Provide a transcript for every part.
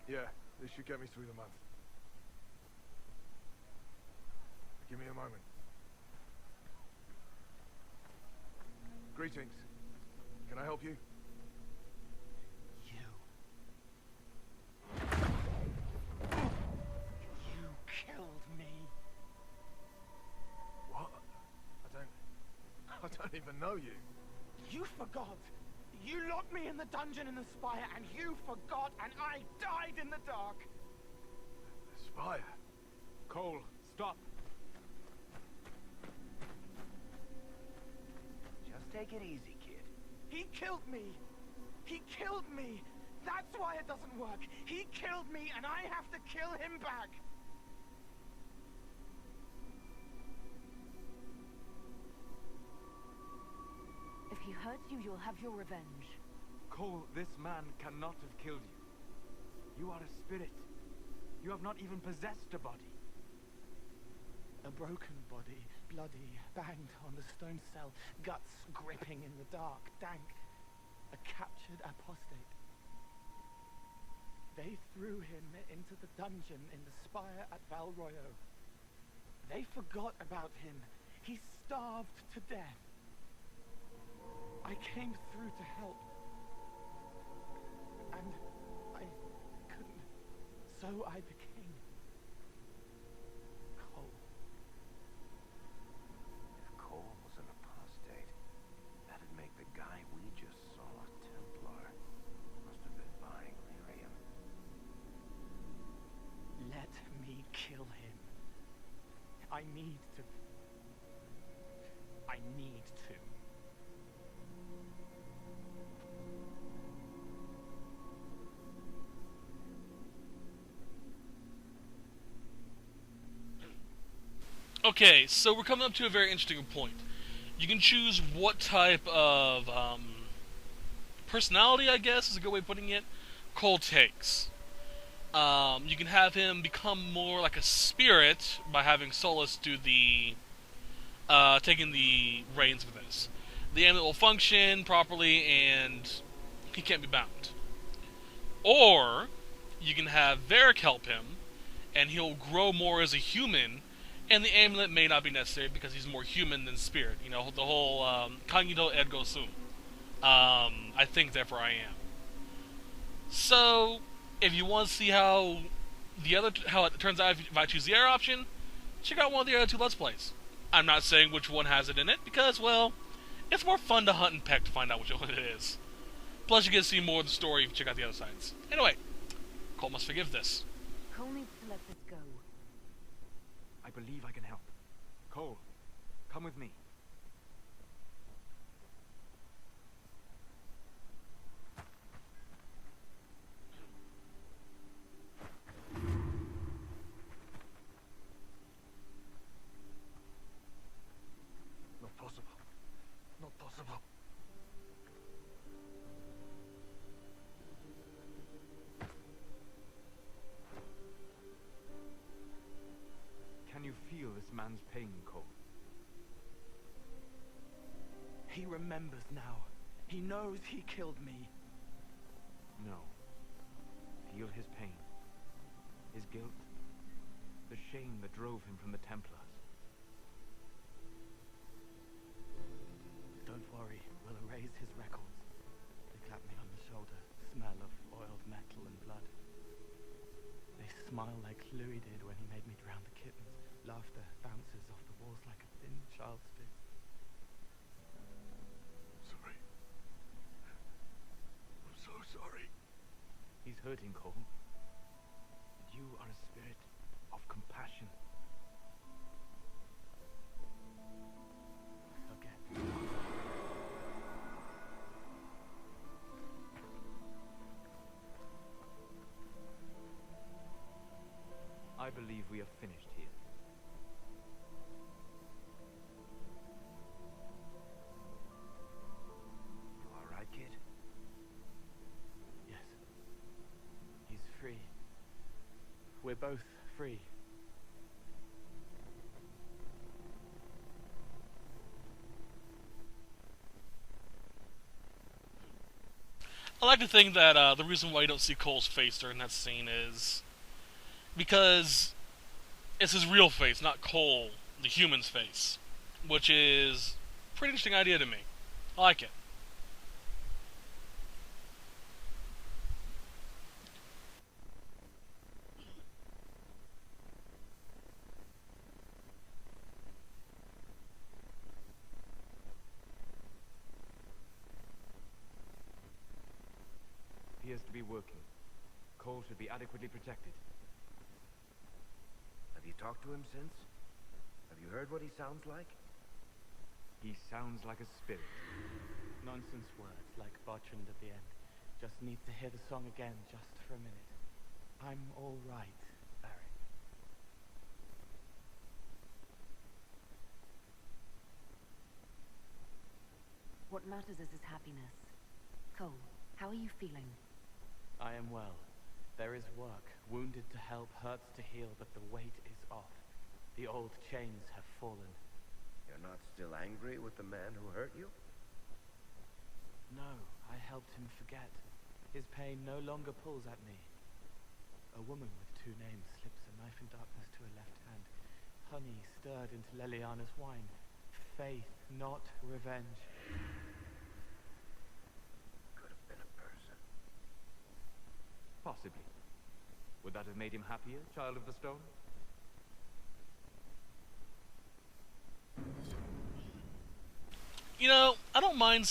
Yeah, this should get me through the month. Give me a moment. Greetings. Can I help you? You killed me. What? I don't even know you. You forgot. You locked me in the dungeon in the spire, and you forgot, and I died in the dark. The spire? Cole, stop. Just take it easy, kid. He killed me. He killed me. That's why it doesn't work. He killed me, and I have to kill him back. If he hurts you, you'll have your revenge. Cole, this man cannot have killed you. You are a spirit. You have not even possessed a body. A broken body, bloody, banged on the stone cell, guts gripping in the dark, dank. A captured apostate. They threw him into the dungeon in the spire at Val Royo. They forgot about him. He starved to death. I came through to help. And I couldn't. So I became Cole. If Cole was an apostate, that'd make the guy we just saw a Templar. Must have been buying lyrium. Let me kill him. I need to. I need to. Okay, so we're coming up to a very interesting point. You can choose what type of personality, I guess, is a good way of putting it, Cole takes. You can have him become more like a spirit by having Solus do the taking the reins for this. The amulet will function properly, and he can't be bound. Or you can have Varric help him, and he'll grow more as a human. And the amulet may not be necessary because he's more human than spirit. You know, the whole Cogito Ergo Sum. I think, therefore I am. So, if you want to see how it turns out if I choose the other option, check out one of the other two Let's Plays. I'm not saying which one has it in it because, well, it's more fun to hunt and peck to find out which one it is. Plus, you get to see more of the story if you check out the other sides. Anyway, Cole must forgive this. Cole needs to let this go. I believe I can help. Cole, come with me. Not possible. Not possible. Can you feel this man's pain, Cole? He remembers now. He knows he killed me. No. Feel his pain. His guilt. The shame that drove him from the Templars. Don't worry, we'll erase his records. They clap me on the shoulder, smell of oiled metal and blood. They smile like Louis did when he made me drown the kittens. Laughter bounces off the walls like a thin child's fist. Sorry. I'm so sorry. He's hurting, Cole. But you are a spirit of compassion. Okay. I believe we are finished here. You all right, kid? Yes. He's free. We're both free. I like to think that the reason why you don't see Cole's face during that scene is because it's his real face, not Cole, the human's face, which is a pretty interesting idea to me. I like it. Appears to be working. Cole should be adequately protected. Have you talked to him since? Have you heard what he sounds like? He sounds like a spirit. Nonsense words like Bertrand at the end. Just need to hear the song again just for a minute. I'm all right, Barry. What matters is his happiness. Cole, how are you feeling? I am well. There is work. Wounded to help, hurts to heal, but the weight is off. The old chains have fallen. You're not still angry with the man who hurt you? No, I helped him forget. His pain no longer pulls at me. A woman with two names slips a knife in darkness to her left hand. Honey stirred into Leliana's wine. Faith, not revenge. Could have been a person. Possibly. Would that have made him happier, Child of the Stone? You know, I don't mind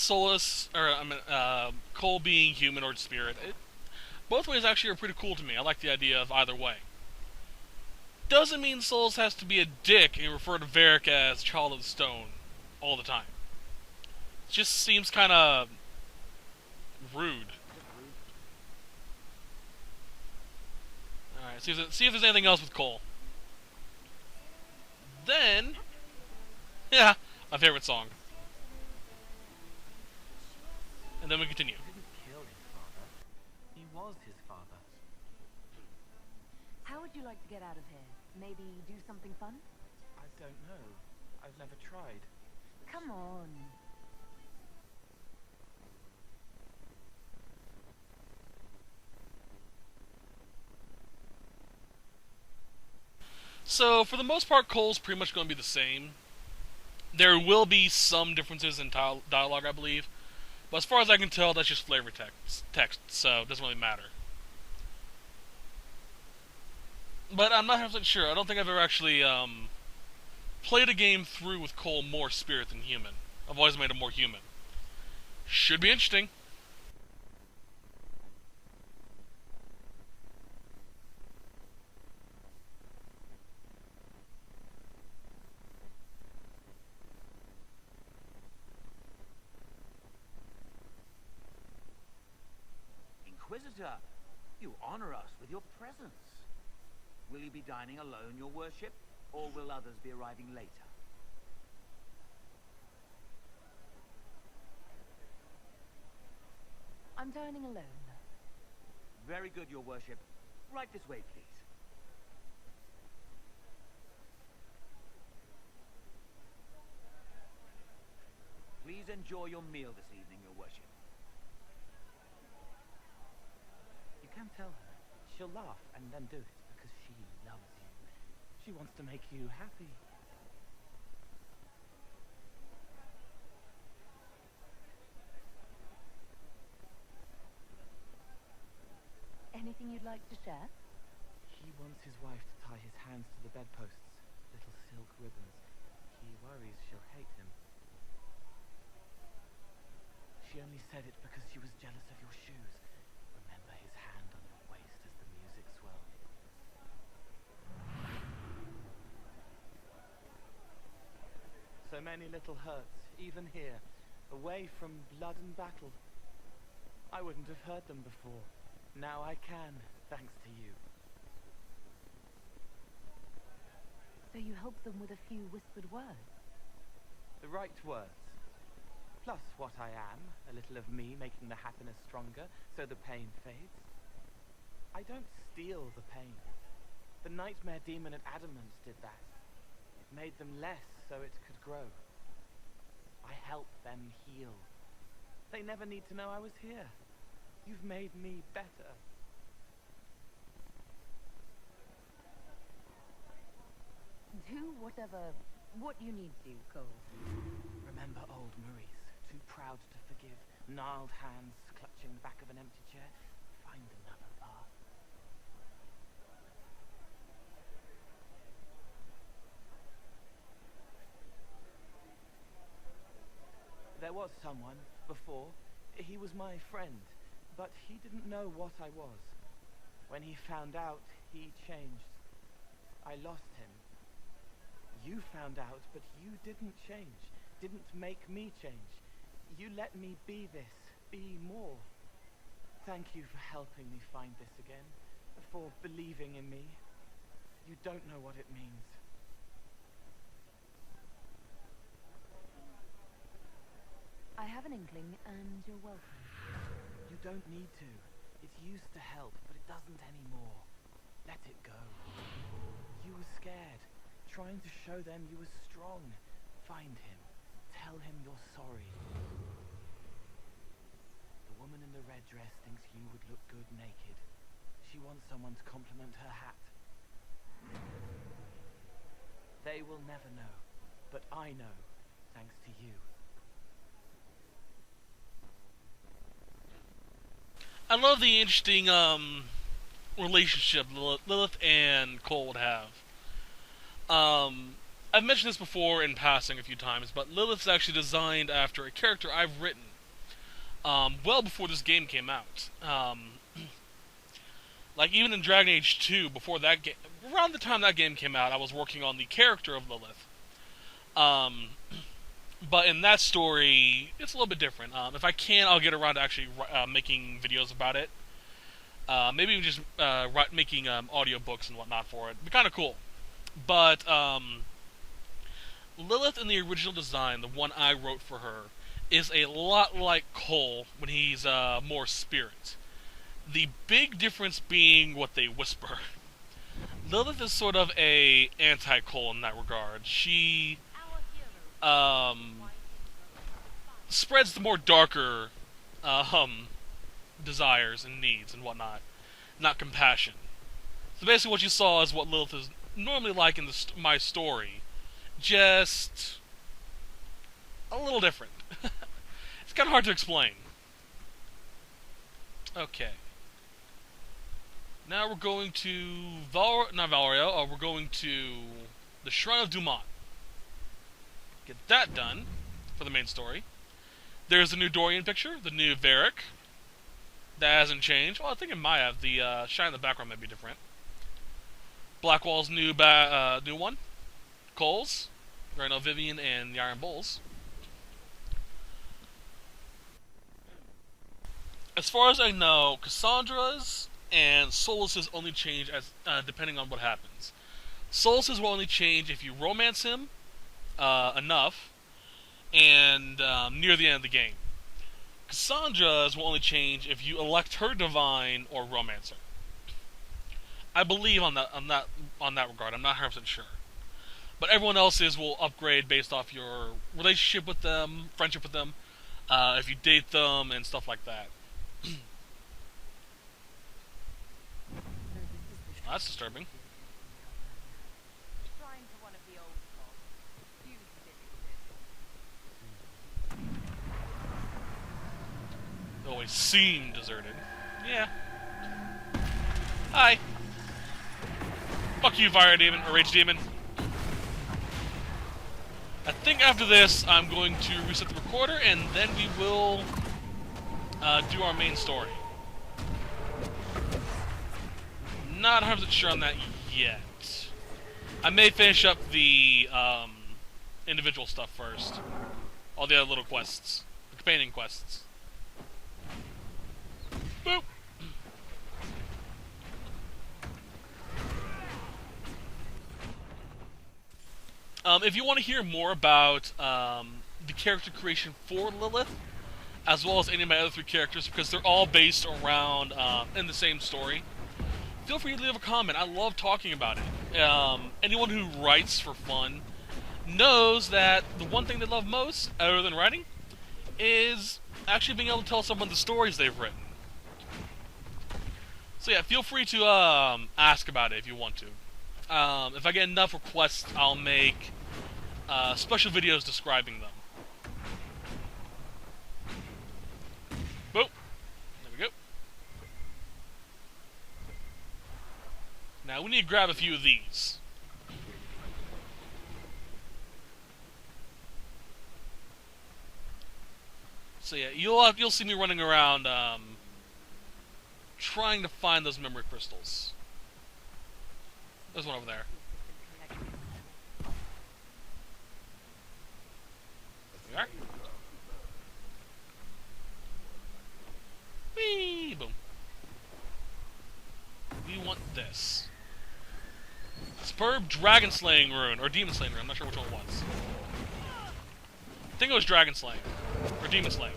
Cole being human or spirit. Both ways actually are pretty cool to me. I like the idea of either way. Doesn't mean Solus has to be a dick and refer to Varric as Child of the Stone all the time. It just seems kind of rude. Alright, see if there's anything else with Cole. Then, yeah, my favorite song. And then we continue. He didn't kill his father. He was his father. How would you like to get out of here? Maybe do something fun? I don't know. I've never tried. Come on. So, for the most part, Cole's pretty much going to be the same. There will be some differences in dialogue, I believe. But as far as I can tell, that's just flavor text, so it doesn't really matter. But I'm not 100% sure. I don't think I've ever actually played a game through with Cole more spirit than human. I've always made him more human. Should be interesting. Inquisitor, you honor us with your presence. Will you be dining alone, your worship, or will others be arriving later? I'm dining alone. Very good, your worship. Right this way, please. Please enjoy your meal this evening, your worship. You can tell her. She'll laugh and then do it because she loves you. She wants to make you happy. Anything you'd like to share? He wants his wife to tie his hands to the bedposts, little silk ribbons. He worries she'll hate him. She only said it because she was jealous of your shoes. Remember his hand on your waist as the music swelled. So many little hurts, even here, away from blood and battle. I wouldn't have heard them before. Now I can, thanks to you. So you help them with a few whispered words? The right words. Plus what I am, a little of me making the happiness stronger, so the pain fades. I don't steal the pain. The nightmare demon at Adamant did that. It made them less so it could grow. I help them heal. They never need to know I was here. You've made me better. Do what you need to, Cole. Remember old Maurice, too proud to forgive, gnarled hands clutching the back of an empty chair? Find another path. There was someone before. He was my friend, but he didn't know what I was. When he found out, he changed. I lost him. You found out, but you didn't change. Didn't make me change. You let me be this, be more. Thank you for helping me find this again, for believing in me. You don't know what it means. I have an inkling, and you're welcome. You don't need to. It used to help, but it doesn't anymore. Let it go. You were scared, trying to show them you were strong. Find him. Tell him you're sorry. The woman in the red dress thinks you would look good naked. She wants someone to compliment her hat. They will never know, but I know, thanks to you. I love the interesting relationship Lilith and Cole would have. I've mentioned this before in passing a few times, but Lilith's actually designed after a character I've written well before this game came out. Like even in Dragon Age 2, before that game, around the time that game came out, I was working on the character of Lilith. But in that story, it's a little bit different. If I can, I'll get around to actually making videos about it. Maybe even just making audiobooks and whatnot for it. It'd be kind of cool. But Lilith in the original design, the one I wrote for her, is a lot like Cole when he's more spirit. The big difference being what they whisper. Lilith is sort of a anti-Cole in that regard. She spreads the more darker desires and needs and whatnot, not compassion. So basically what you saw is what Lilith is normally like in my story, just a little different. It's kind of hard to explain. Okay. Now we're going to we're going to the Shrine of Dumont. Get that done for the main story. There's the new Dorian picture, the new Varric. That hasn't changed. Well, I think it might have. The shine in the background might be different. Blackwall's new one. Cole's. Right now, Vivian and the Iron Bulls. As far as I know, Cassandra's and Solas's only change as depending on what happens. Solas's will only change if you romance him enough, and near the end of the game. Cassandra's will only change if you elect her divine or romance her. I believe on that regard. I'm not 100% sure. But everyone else's will upgrade based off your relationship with them, friendship with them, if you date them, and stuff like that. That's disturbing. It always seemed deserted. Yeah. Hi. Fuck you, Fire Demon, or Rage Demon. I think after this, I'm going to reset the recorder, and then we will do our main story. Not 100% sure on that yet. I may finish up the individual stuff first. All the other little quests. The companion quests. Boop! If you want to hear more about the character creation for Lilith, as well as any of my other three characters, because they're all based around in the same story, feel free to leave a comment. I love talking about it. Anyone who writes for fun knows that the one thing they love most, other than writing, is actually being able to tell someone the stories they've written. So yeah, feel free to ask about it if you want to. If I get enough requests, I'll make special videos describing them. Boop. There we go. Now we need to grab a few of these. So yeah, you'll see me running around trying to find those memory crystals. There's one over there. There we are. Whee! Boom. We want this. Superb Dragon Slaying Rune, or Demon Slaying Rune, I'm not sure which one it was. I think it was Dragon Slaying, or Demon Slaying.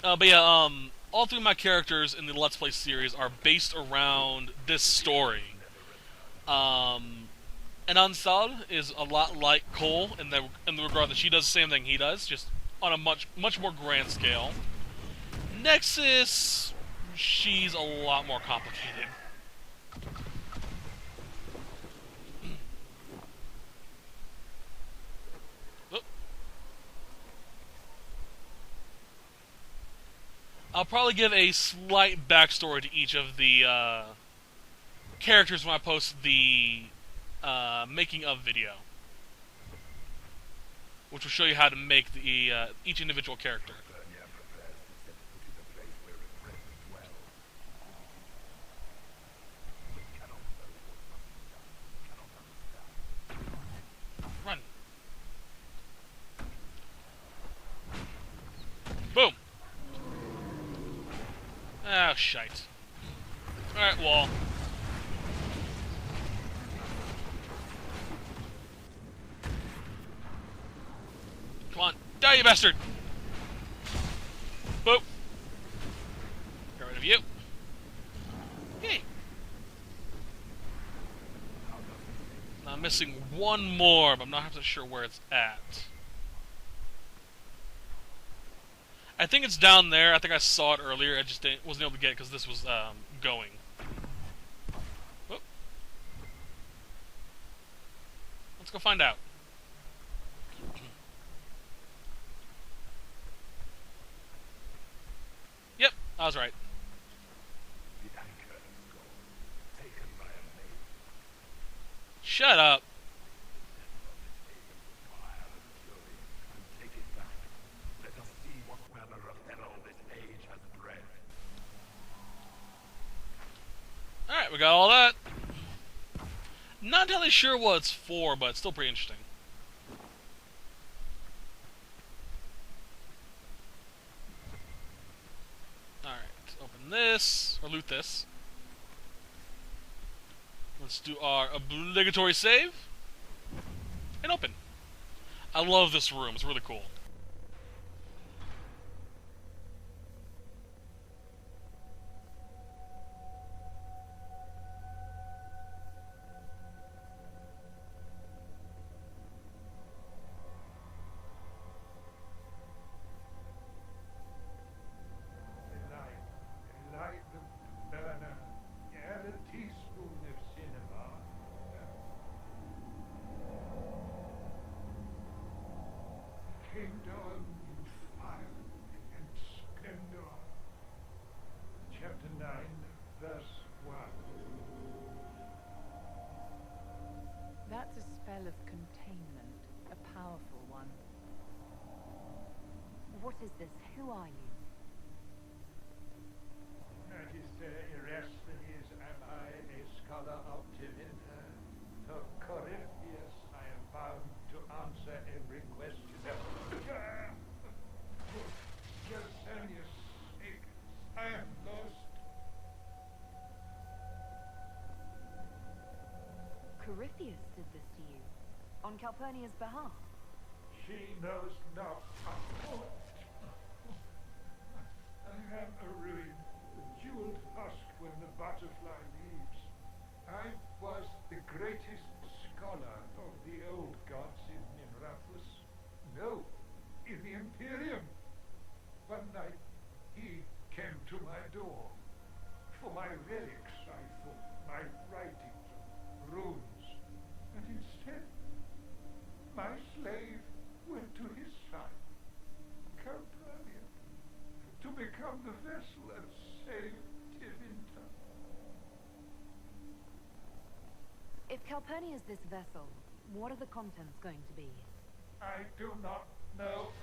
But yeah, all three of my characters in the Let's Play series are based around this story. And Ansal is a lot like Cole in the regard that she does the same thing he does, just on a much more grand scale. Nexus, she's a lot more complicated. I'll probably give a slight backstory to each of the characters when I post the making of video, which will show you how to make the each individual character. Run. Boom. Ah, shite. Alright, wall. Come on, die, you bastard! Boop! Get rid of you. Hey! Now I'm missing one more, but I'm not sure where it's at. I think it's down there. I think I saw it earlier. I just wasn't able to get it because this was going. Whoop. Let's go find out. Yep, I was right. Shut up. Alright, we got all that. Not entirely sure what it's for, but it's still pretty interesting. Alright, open this, or loot this. Let's do our obligatory save. And open. I love this room, it's really cool. Kingdom in fire and splendor. Chapter 9, verse 1. That's a spell of containment, a powerful one. What is this? Who are you? Magister Erasthenes, am I a scholar of Divine? To Corinthians, I am bound to answer every question. Gersenius, I am lost. Corypheus did this to you, on Calpurnia's behalf. She knows not. I am a ruin, a jeweled husk when the butterfly leaves. I was the greatest scholar of the old gods in Nimraphus. No, in the Imperium. my relics, I thought, my writings, runes. And instead, my slave went to his side, Calpurnia, to become the vessel and save Tevinter. If Calpurnia is this vessel, what are the contents going to be? I do not know.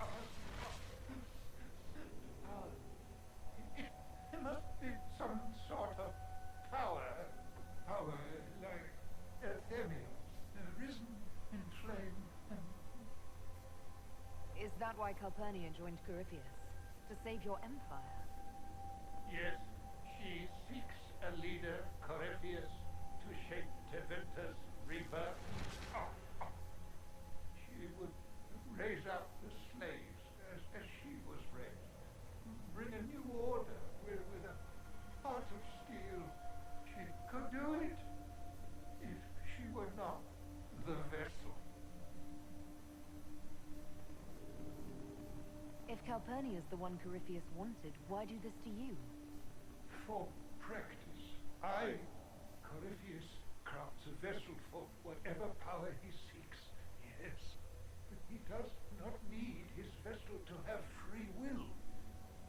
It must be some sort of power like Athenios, risen in flame. Is that why Calpurnia joined Corypheus? To save your empire? Yes, she seeks a leader, Corypheus, to shape Tevinter's rebirth. She would raise up the slaves as she was raised. Bring a new order with a heart of steel. She could do it if she were not the vessel. If Calpurnia is the one Corypheus wanted, why do this to you? For practice, Corypheus, crafts a vessel for whatever power he seeks. Yes, but he does not need his vessel to have free will.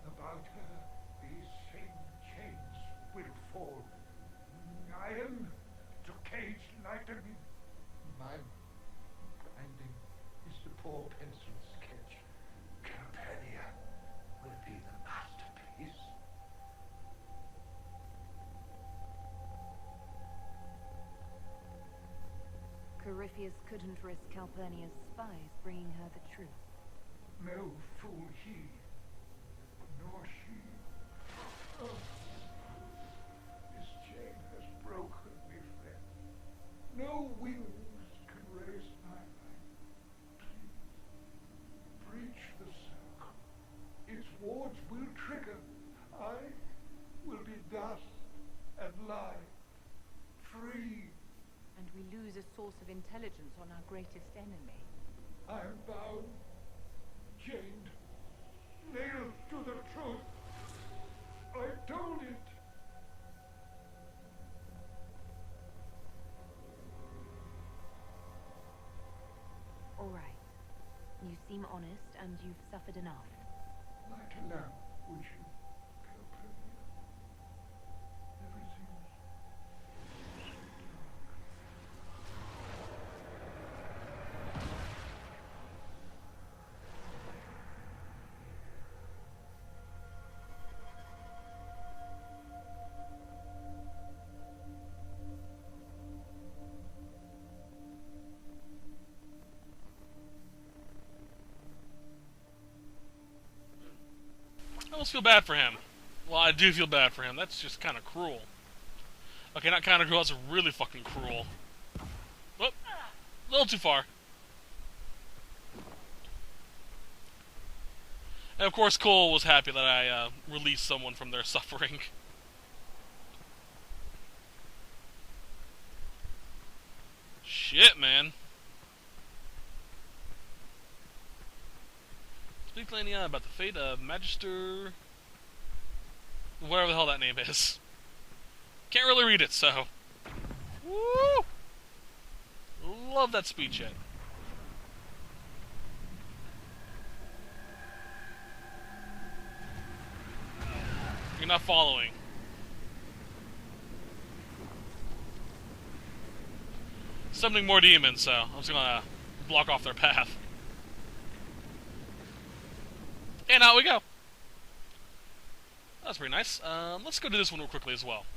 About her, these same chains will fall. Iron to cage lightning. My binding is the poor pencil sketch. Calpurnia will be the masterpiece. Corypheus couldn't risk Calpurnia's spies bringing her the truth. No fool he, nor she. Oh, this chain has broken me, friend. No wings can raise my life. Please, breach the circle. Its wards will trigger. I will be dust and lie, free. And we lose a source of intelligence on our greatest enemy. I am bound, chained, nailed to the truth. I told it. All right. You seem honest, and you've suffered enough. Light a lamp, would you, Calpurnia? Everything's I almost feel bad for him. Well, I do feel bad for him. That's just kind of cruel. Okay, not kind of cruel. That's really fucking cruel. Whoop. A little too far. And of course, Cole was happy that I released someone from their suffering. Shit, man. Speak Lania about the fate of Magister... whatever the hell that name is. Can't really read it, so... Woo! Love that speech yet. You're not following. Summoning more demons, so I'm just gonna block off their path. And out we go. That's pretty nice. Let's go do this one real quickly as well.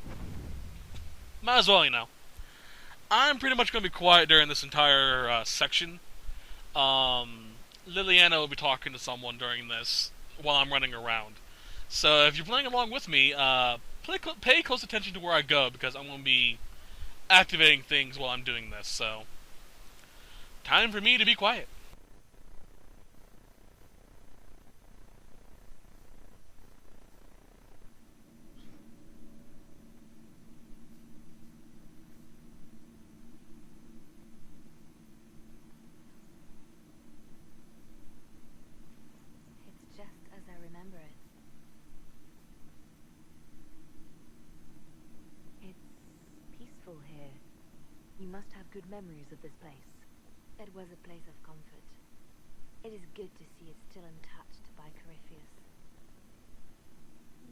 Might as well, you know. I'm pretty much going to be quiet during this entire section. Liliana will be talking to someone during this while I'm running around. So if you're playing along with me, pay close attention to where I go, because I'm going to be activating things while I'm doing this. So, time for me to be quiet. It's just as I remember it. good memories of this place. It was a place of comfort. It is good to see it still untouched by Corypheus.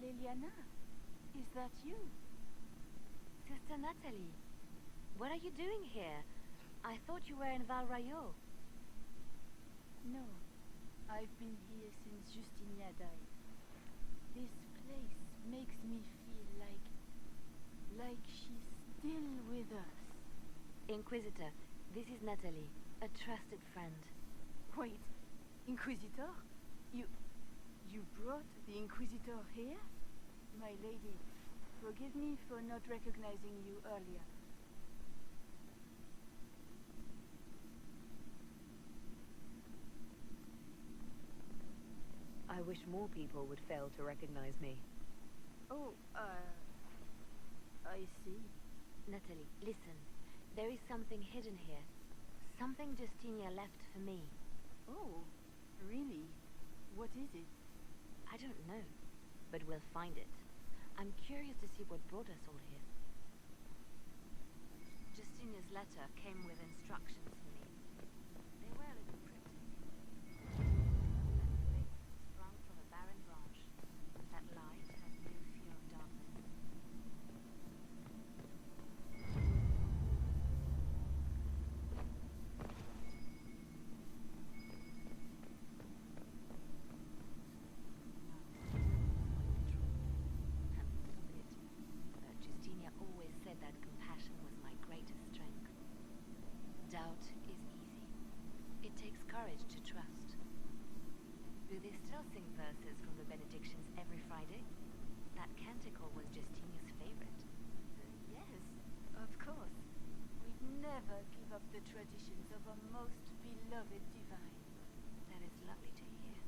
Liliana, is that you? Sister Natalie, what are you doing here? I thought you were in Val Rayo. No, I've been here since Justinia died. This place makes me feel like she's still with us. Inquisitor, this is Natalie, a trusted friend. Wait, Inquisitor? You brought the Inquisitor here? My lady, forgive me for not recognizing you earlier. I wish more people would fail to recognize me. Oh, I see. Natalie, listen. There is something hidden here. Something Justinia left for me. Oh, really? What is it? I don't know, but we'll find it. I'm curious to see what brought us all here. Justinia's letter came with instructions for me. They were a little cryptic. Sprung from a barren branch. That light has no fear of darkness. Justinia always said that compassion was my greatest strength. Doubt is easy. It takes courage to trust. Do they still sing verses from the benedictions every Friday? That canticle was Justinia's favorite. Yes, of course. We'd never give up the traditions of a most beloved divine. That is lovely to hear.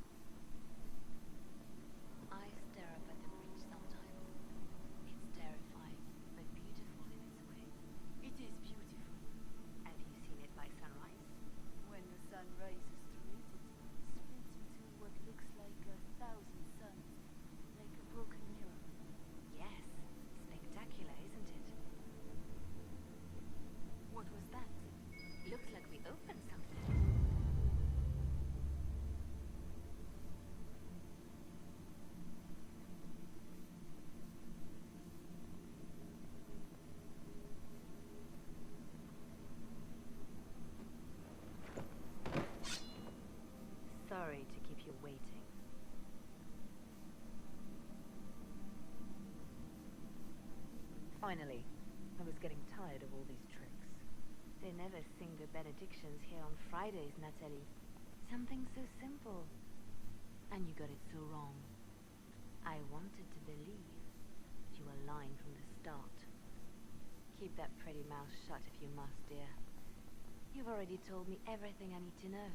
I stare up at the bridge sometimes. It's terrifying, but beautiful in its way. It is beautiful. Have you seen it by sunrise? When the sun rises through it, it splits into what looks like 1,000 suns, like a broken mirror. Yes. Spectacular, isn't it? What was that? Looks like we opened something. Sorry to keep you waiting. Finally, I was getting tired of all these tricks. They never sing the benedictions here on Fridays, Natalie. Something so simple. And you got it so wrong. I wanted to believe, but you were lying from the start. Keep that pretty mouth shut if you must, dear. You've already told me everything I need to know.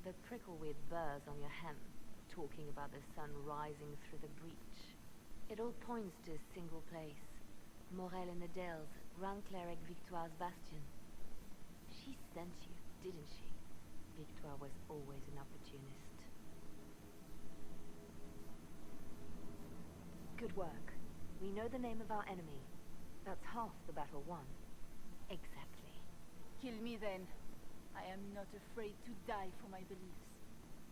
The prickleweed burrs on your hem, talking about the sun rising through the breach. It all points to a single place. Morel in the Dales, Grand Cleric Victoire's bastion. She sent you, didn't she? Victoire was always an opportunist. Good work. We know the name of our enemy. That's half the battle won. Exactly. Kill me then. I am not afraid to die for my beliefs.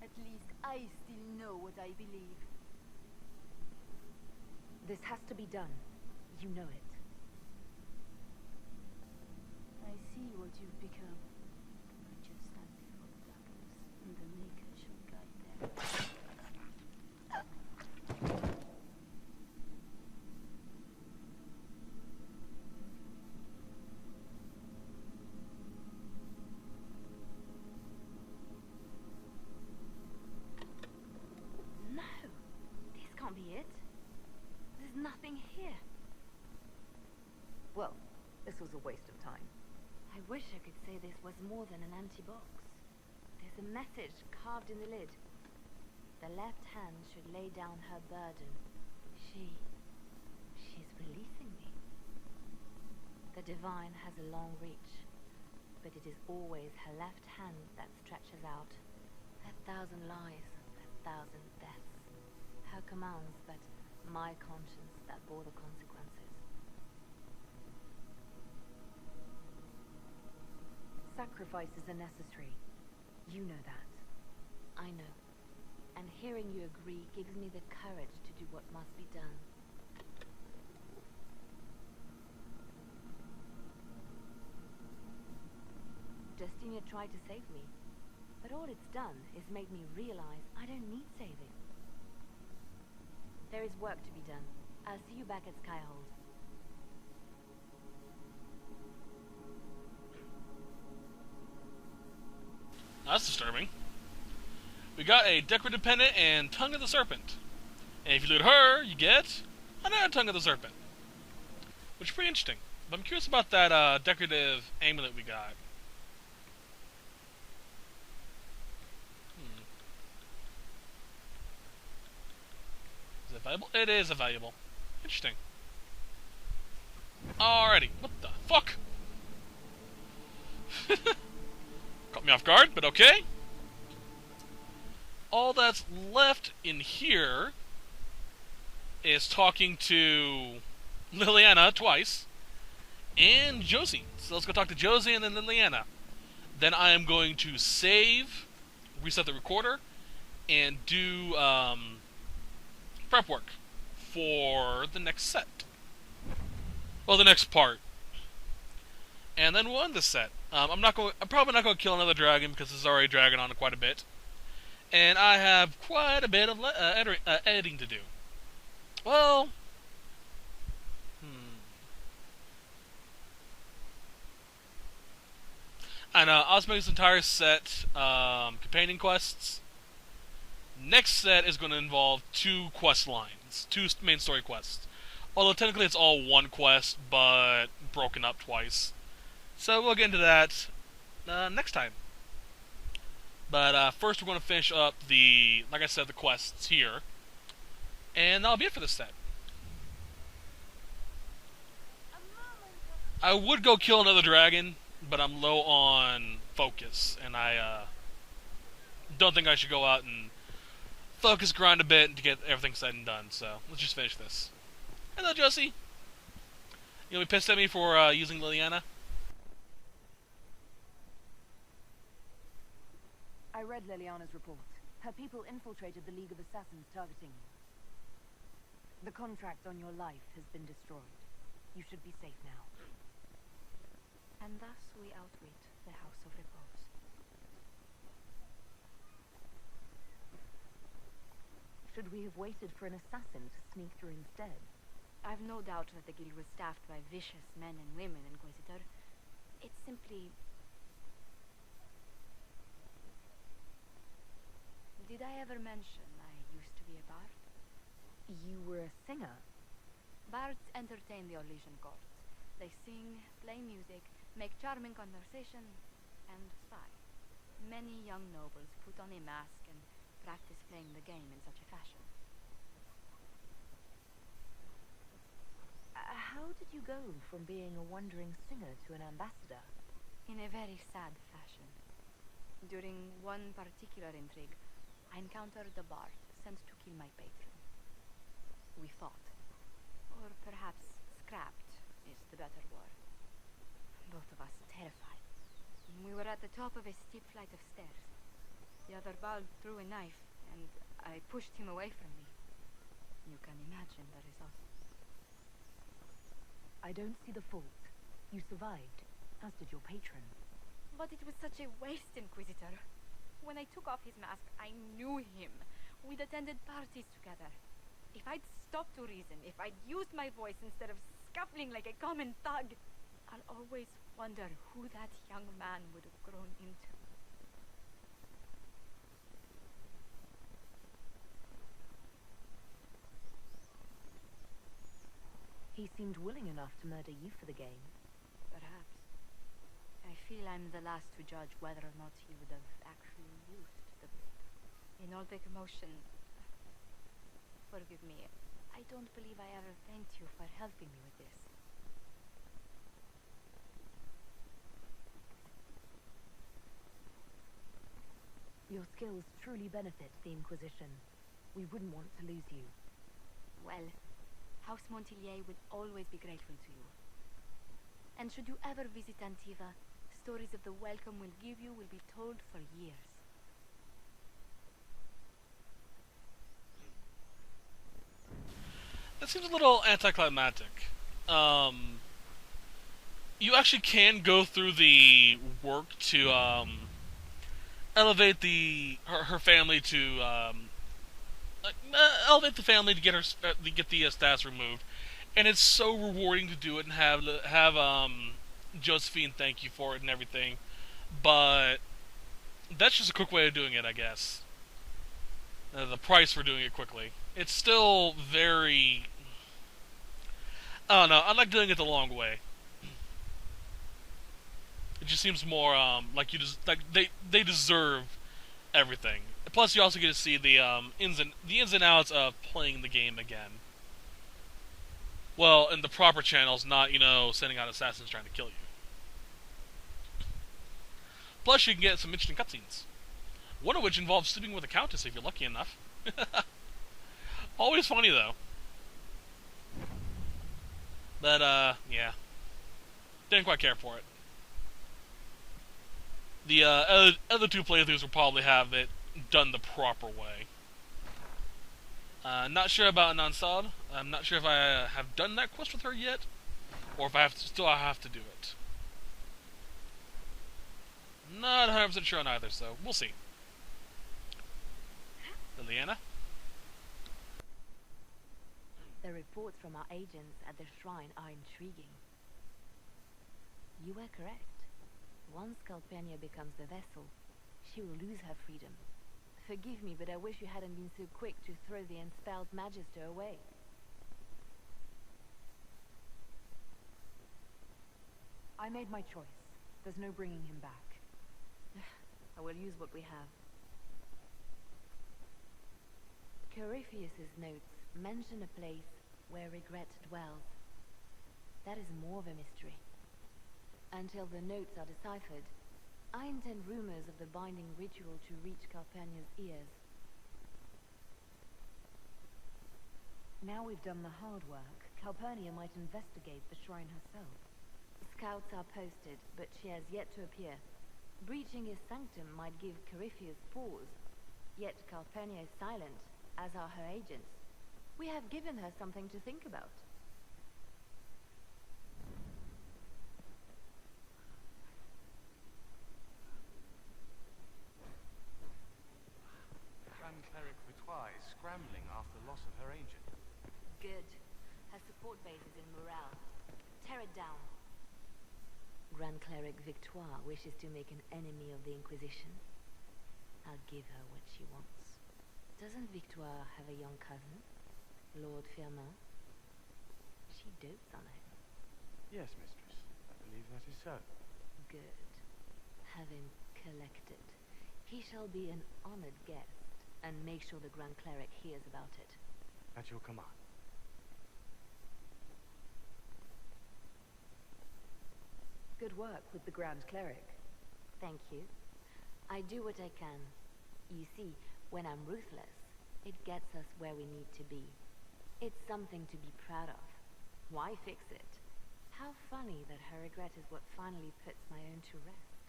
At least I still know what I believe. This has to be done. You know it. I see what you've become. But just stand before the darkness, and the Maker shall guide them. No! This can't be it. There's nothing here. Well, this was a waste of time. I wish I could say this was more than an empty box. There's a message carved in the lid. The left hand should lay down her burden. She's releasing me. The divine has a long reach, but it is always her left hand that stretches out. 1,000 lies, 1,000 deaths. Her commands, but my conscience that bore the consequences. Sacrifices are necessary. You know that. I know. And hearing you agree gives me the courage to do what must be done. Justinia tried to save me, but all it's done is made me realize I don't need saving. There is work to be done. I'll see you back at Skyhold. That's disturbing. We got a decorative pendant and Tongue of the Serpent. And if you loot her, you get another Tongue of the Serpent. Which is pretty interesting. But I'm curious about that decorative amulet we got. Is it valuable? It is valuable. Interesting. Alrighty. What the fuck? Caught me off guard, but okay. All that's left in here is talking to Liliana twice and Josie. So let's go talk to Josie and then Liliana. Then I am going to save, reset the recorder, and do prep work for the next set. Well, the next part. And then we'll end this set. I'm probably not going to kill another dragon because this is already dragging on quite a bit. And I have quite a bit of editing to do. Well, I know, I was making this entire set companion quests. Next set is going to involve 2 quest lines, 2 main story quests. Although technically it's all one quest, but broken up twice. So we'll get into that next time. But first we're going to finish up like I said, the quests here. And that'll be it for this set. I would go kill another dragon, but I'm low on focus. And I don't think I should go out and focus grind a bit to get everything said and done. So let's just finish this. Hello, Josie. You'll be pissed at me for using Liliana? I read Liliana's report. Her people infiltrated the League of Assassins targeting you. The contract on your life has been destroyed. You should be safe now. And thus we outwit the House of Repose. Should we have waited for an assassin to sneak through instead? I've no doubt that the guild was staffed by vicious men and women, Inquisitor. It's simply... Did I ever mention I used to be a bard? You were a singer? Bards entertain the Orlesian courts. They sing, play music, make charming conversation, and spy. Many young nobles put on a mask and practice playing the game in such a fashion. How did you go from being a wandering singer to an ambassador? In a very sad fashion. During one particular intrigue, I encountered a bard sent to kill my patron. We fought. Or perhaps scrapped is the better word. Both of us terrified. We were at the top of a steep flight of stairs. The other bard threw a knife, and I pushed him away from me. You can imagine the result. I don't see the fault. You survived, as did your patron. But it was such a waste, Inquisitor. When I took off his mask, I knew him. We'd attended parties together. If I'd stopped to reason, if I'd used my voice instead of scuffling like a common thug, I'll always wonder who that young man would have grown into. He seemed willing enough to murder you for the game. Perhaps. I feel I'm the last to judge whether or not he would have actually used the blade. In all the commotion... Forgive me, I don't believe I ever thanked you for helping me with this. Your skills truly benefit the Inquisition. We wouldn't want to lose you. Well, House Montilier would always be grateful to you. And should you ever visit Antiva, stories of the welcome we'll give you will be told for years. That seems a little anticlimactic. You actually can go through the work to elevate her family to elevate the family to get the stats removed, and it's so rewarding to do it and have Josephine thank you for it and everything. But that's just a quick way of doing it, I guess. The price for doing it quickly. It's still very... I don't know, I like doing it the long way. It just seems more like they deserve everything. Plus, you also get to see the ins and outs of playing the game again. Well, in the proper channels, not sending out assassins trying to kill you. Plus, you can get some interesting cutscenes. One of which involves sleeping with a countess if you're lucky enough. Always funny though. But yeah, didn't quite care for it. The other two playthroughs will probably have it done the proper way. Not sure about Nansad. I'm not sure if I have done that quest with her yet, or if I still have to do it. Not 100% sure on either, so we'll see. Liliana? The reports from our agents at the shrine are intriguing. You were correct. Once Calpurnia becomes the vessel, she will lose her freedom. Forgive me, but I wish you hadn't been so quick to throw the unspelled Magister away. I made my choice. There's no bringing him back. I will use what we have. Corypheus's notes mention a place where regret dwells. That is more of a mystery. Until the notes are deciphered, I intend rumors of the binding ritual to reach Calpurnia's ears. Now we've done the hard work, Calpurnia might investigate the shrine herself. Scouts are posted, but she has yet to appear. Breaching his sanctum might give Corypheus pause. Yet Calpurnia is silent, as are her agents. We have given her something to think about. Grand Cleric Victoire is scrambling after the loss of her agent. Good. Her support base is in Morale. Tear it down. Grand Cleric Victoire wishes to make an enemy of the Inquisition. I'll give her what she wants. Doesn't Victoire have a young cousin? Lord Firmin? She dotes on him. Yes, mistress. I believe that is so. Good. Have him collected. He shall be an honored guest, and make sure the Grand Cleric hears about it. At your command. Good work with the Grand Cleric. Thank you. I do what I can. You see, when I'm ruthless, it gets us where we need to be. It's something to be proud of. Why fix it? How funny that her regret is what finally puts my own to rest.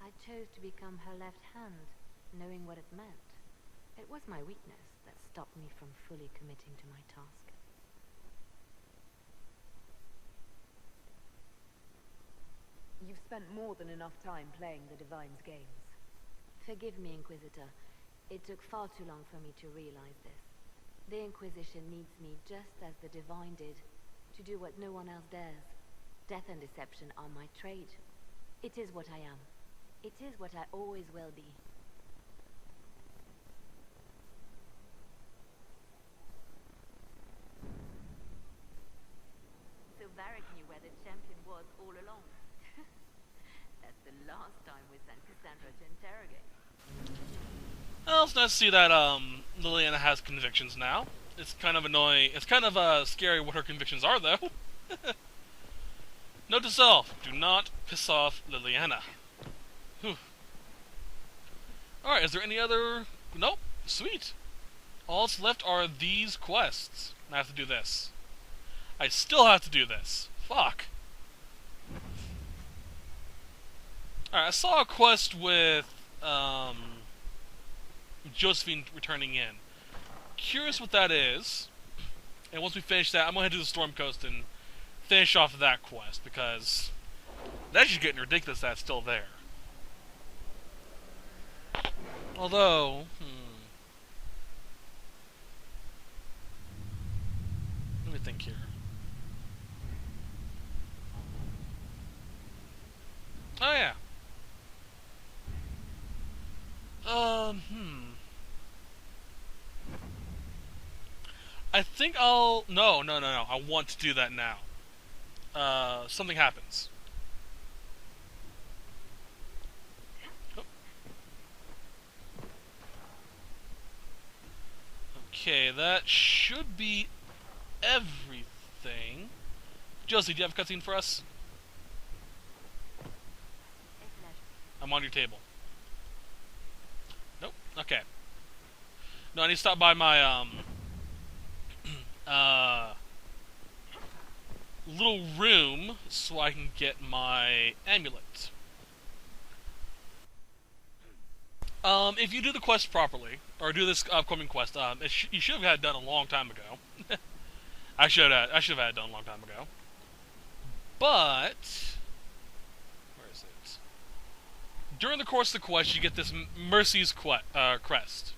I chose to become her left hand, knowing what it meant. It was my weakness that stopped me from fully committing to my task. You've spent more than enough time playing the Divine's games. Forgive me, Inquisitor. It took far too long for me to realize this. The Inquisition needs me just as the Divine did, to do what no one else dares. Death and deception are my trade. It is what I am. It is what I always will be. So Varric knew where the champion was all along. That's the last time we sent Cassandra to interrogate. Well, it's nice to see that Liliana has convictions now. It's kind of annoying. It's kind of scary what her convictions are, though. Note to self: do not piss off Liliana. Alright, is there any other... Nope. Sweet. All that's left are these quests. I have to do this. I still have to do this. Fuck. Alright, I saw a quest with Josephine returning in. Curious what that is. And once we finish that, I'm going to head to the Storm Coast and finish off that quest, because that's just getting ridiculous that it's still there. Although, let me think here. Oh yeah. I think I'll... No. I want to do that now. Something happens. Oh. Okay, that should be everything. Josie, do you have a cutscene for us? I'm on your table. Nope. Okay. No, I need to stop by my, little room so I can get my amulet. If you do the quest properly, or do this upcoming quest, you should have had it done a long time ago. I should have had it done a long time ago. But where is it? During the course of the quest, you get this Mercy's crest.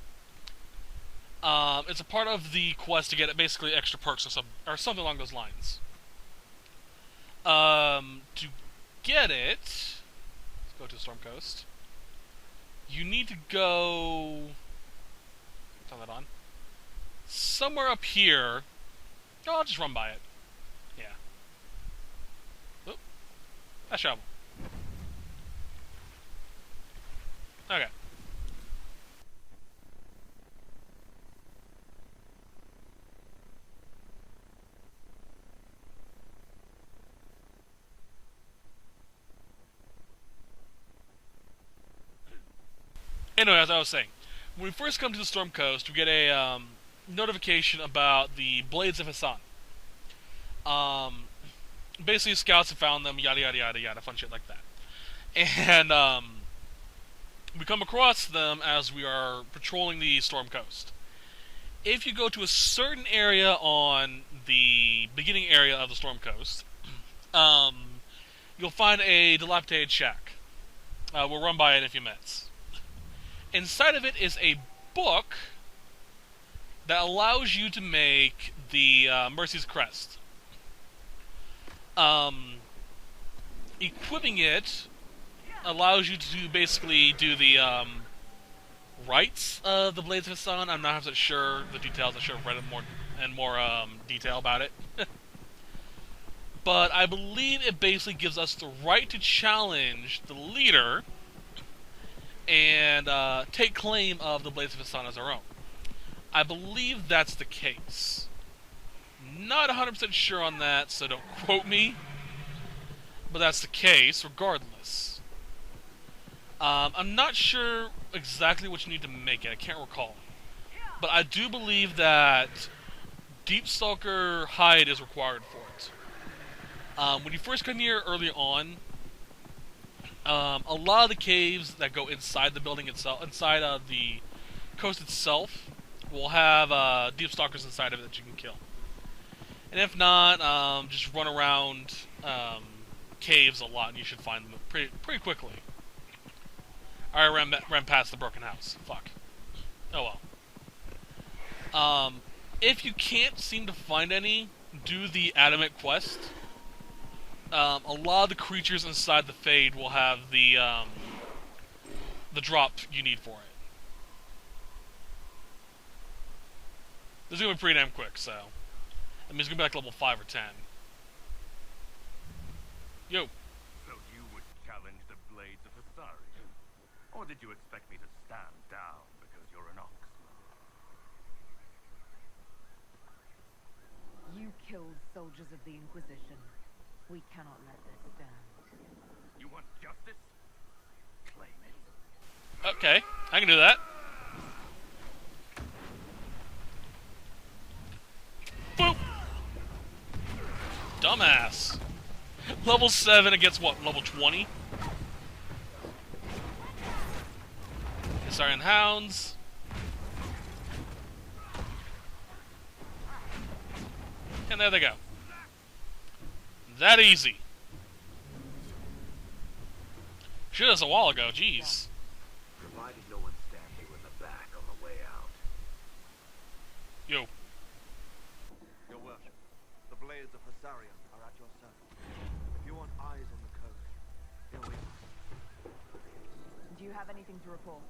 It's a part of the quest to get basically extra perks or something along those lines. To get it, let's go to Storm Coast. You need to go... Turn that on. Somewhere up here. Oh, I'll just run by it. Yeah. Oop. That shovel. Okay. Anyway, as I was saying, when we first come to the Storm Coast, we get a notification about the Blades of Hassan. Basically, scouts have found them, yada yada yada yada, fun shit like that. And we come across them as we are patrolling the Storm Coast. If you go to a certain area on the beginning area of the Storm Coast, you'll find a dilapidated shack. We'll run by it in a few minutes. Inside of it is a book that allows you to make the Mercy's Crest. Equipping it allows you to basically do the rites of the Blades of Hassan. I'm not 100% sure the details. I should have read it more detail about it. But I believe it basically gives us the right to challenge the leader and take claim of the Blades of Hassan as our own. I believe that's the case. Not 100% sure on that, so don't quote me. But that's the case, regardless. I'm not sure exactly what you need to make it. I can't recall. But I do believe that Deepstalker hide is required for it. When you first come here early on, a lot of the caves that go inside the building itself, inside of the coast itself, will have Deepstalkers inside of it that you can kill. And if not, just run around caves a lot, and you should find them pretty quickly. I ran past the broken house. Fuck. Oh well. If you can't seem to find any, do the Adamant quest. A lot of the creatures inside the Fade will have the drop you need for it. This is gonna be pretty damn quick, so I mean it's gonna be like level 5 or 10. Yo. So you would challenge the Blades of Hassan? Or did you expect me to stand down because you're an ox? You killed soldiers of the Inquisition. We cannot let this stand. You want justice? Claim it. Okay, I can do that. Boop! Dumbass. Level 7 against what? Level 20? Siren Hounds. And there they go. That easy. Shit, that's a while ago, jeez. Provided no one stabs you in the back on the way out. Yo. Your worship, the blades of Husarian are at your service. If you want eyes on the coast, here we are. Do you have anything to report?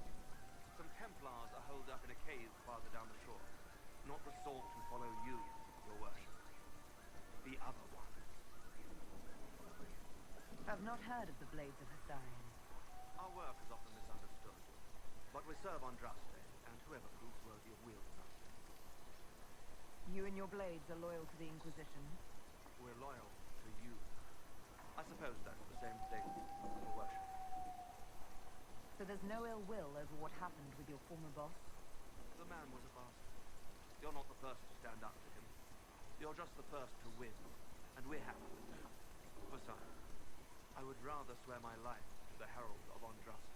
Some Templars are holed up in a cave farther down the shore. Not the sort who follow you, your worship. The other ones. I've not heard of the Blades of Husarian. Our work is often misunderstood, but we serve on Andraste, and whoever proves worthy of wielding us. You and your blades are loyal to the Inquisition? We're loyal to you. I suppose that's the same thing, your worship. So there's no ill will over what happened with your former boss? The man was a bastard. You're not the first to stand up to him. You're just the first to win, and we're happy with that. Besides, I would rather swear my life to the Herald of Andraste.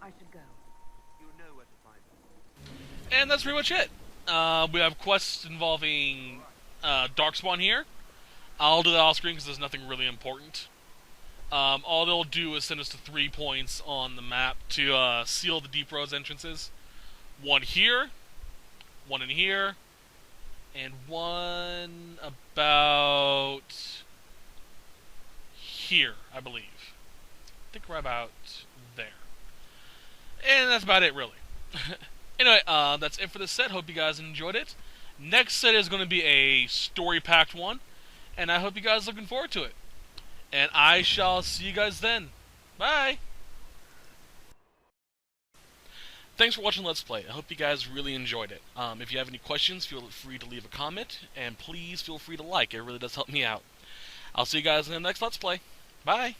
I should go. You know where to find us. And that's pretty much it. We have quests involving Darkspawn here. I'll do that off screen because there's nothing really important. All they'll do is send us to 3 points on the map to seal the Deep Roads entrances. One here, one in here, and one about here, I believe. I think we're about there. And that's about it, really. Anyway, that's it for this set. Hope you guys enjoyed it. Next set is going to be a story-packed one, and I hope you guys are looking forward to it. And I shall see you guys then. Bye! Thanks for watching Let's Play. I hope you guys really enjoyed it. If you have any questions, feel free to leave a comment, and please feel free to like. It really does help me out. I'll see you guys in the next Let's Play. Bye!